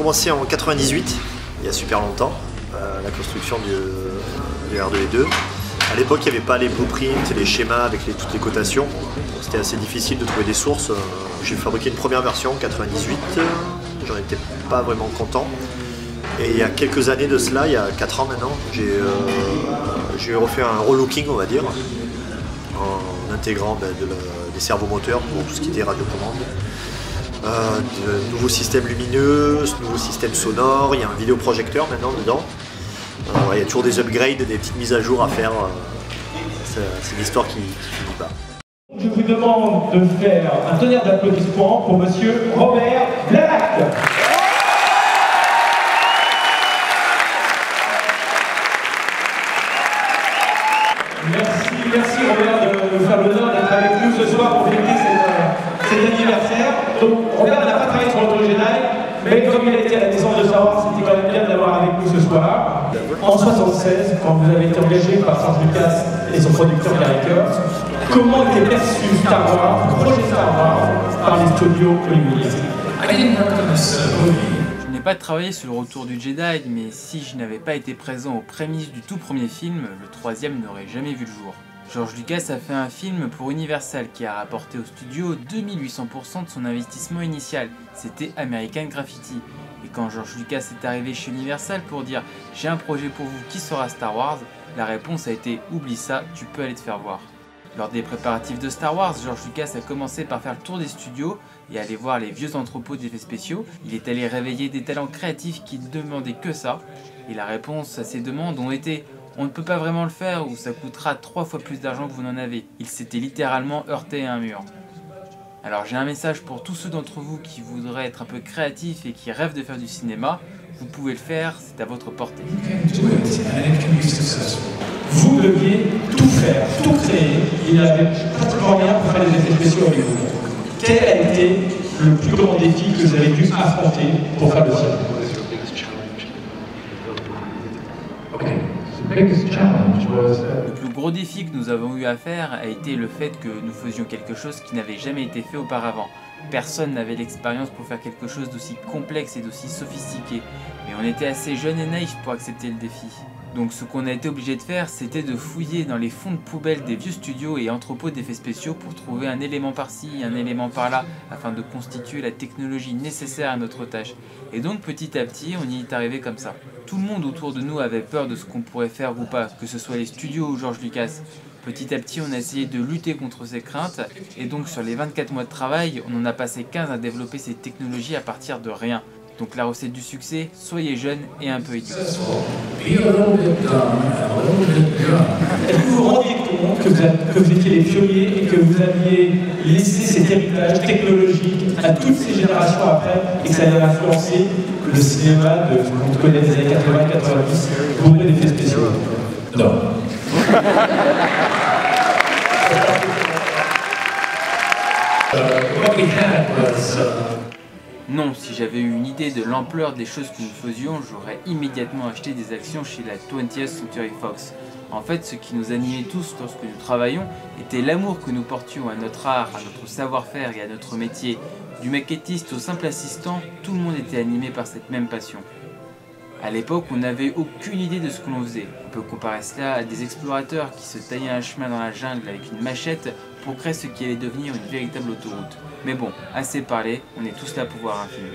commencé en 98, il y a super longtemps, la construction du R2D2. À l'époque, il n'y avait pas les blueprints, les schémas avec toutes les cotations. C'était assez difficile de trouver des sources. J'ai fabriqué une première version en 98, j'en étais pas vraiment content. Et il y a quelques années de cela, il y a 4 ans maintenant, j'ai refait un relooking, on va dire, en intégrant des servomoteurs pour tout ce qui était radiocommande. De nouveaux systèmes lumineux, nouveaux systèmes sonores, il y a un vidéoprojecteur maintenant dedans. Il y a toujours des upgrades, des petites mises à jour à faire. C'est l'histoire qui finit pas. Je vous demande de faire un tonnerre d'applaudissements pour monsieur Robert Blalac. Merci Robert de nous faire l'honneur d'être avec nous ce soir pour fêter cet anniversaire. Donc Robert n'a pas travaillé sur le Retour Jedi, mais comme il a été à la naissance de Star Wars, c'était quand même bien de l'avoir avec nous ce soir. En 1976, quand vous avez été engagé par George Lucas et son producteur Gary Kurtz, comment était perçu Star Wars, le projet Star Wars, par les studios hollywoodiens? Je n'ai pas travaillé sur le Retour du Jedi, mais si je n'avais pas été présent aux prémices du tout premier film, le troisième n'aurait jamais vu le jour. George Lucas a fait un film pour Universal qui a rapporté au studio 2800% de son investissement initial. C'était American Graffiti. Et quand George Lucas est arrivé chez Universal pour dire « J'ai un projet pour vous qui sera Star Wars », la réponse a été « Oublie ça, tu peux aller te faire voir ». Lors des préparatifs de Star Wars, George Lucas a commencé par faire le tour des studios et aller voir les vieux entrepôts d'effets spéciaux. Il est allé réveiller des talents créatifs qui ne demandaient que ça. Et la réponse à ces demandes ont été « On ne peut pas vraiment le faire ou ça coûtera 3 fois plus d'argent que vous n'en avez ». Il s'était littéralement heurté à un mur. Alors j'ai un message pour tous ceux d'entre vous qui voudraient être un peu créatifs et qui rêvent de faire du cinéma. Vous pouvez le faire, c'est à votre portée. Vous deviez tout faire, tout créer. Il n'y avait pratiquement rien pour faire des effets spéciaux avec vous. Quel a été le plus grand défi que vous avez dû affronter pour faire le cinéma? Le plus gros défi que nous avons eu à faire a été le fait que nous faisions quelque chose qui n'avait jamais été fait auparavant. Personne n'avait l'expérience pour faire quelque chose d'aussi complexe et d'aussi sophistiqué, mais on était assez jeunes et naïfs pour accepter le défi. Donc ce qu'on a été obligé de faire, c'était de fouiller dans les fonds de poubelle des vieux studios et entrepôts d'effets spéciaux pour trouver un élément par-ci, un élément par-là, afin de constituer la technologie nécessaire à notre tâche. Et donc petit à petit, on y est arrivé comme ça. Tout le monde autour de nous avait peur de ce qu'on pourrait faire ou pas, que ce soit les studios ou George Lucas. Petit à petit, on a essayé de lutter contre ces craintes, et donc sur les 24 mois de travail, on en a passé 15 à développer ces technologies à partir de rien. Donc la recette du succès, soyez jeunes et un peu idiots. Est-ce que vous vous rendiez compte que vous étiez les pionniers et que vous aviez laissé cet héritage technologique à toutes ces générations après et que ça allait influencer le cinéma qu'on connaît des années 80-90 bourré d'effets spéciaux? Non. Non, si j'avais eu une idée de l'ampleur des choses que nous faisions, j'aurais immédiatement acheté des actions chez la 20th Century Fox. En fait, ce qui nous animait tous lorsque nous travaillions était l'amour que nous portions à notre art, à notre savoir-faire et à notre métier. Du maquettiste au simple assistant, tout le monde était animé par cette même passion. À l'époque, on n'avait aucune idée de ce que l'on faisait. On peut comparer cela à des explorateurs qui se taillaient un chemin dans la jungle avec une machette pour créer ce qui allait devenir une véritable autoroute. Mais bon, assez parlé, on est tous là pour voir un film.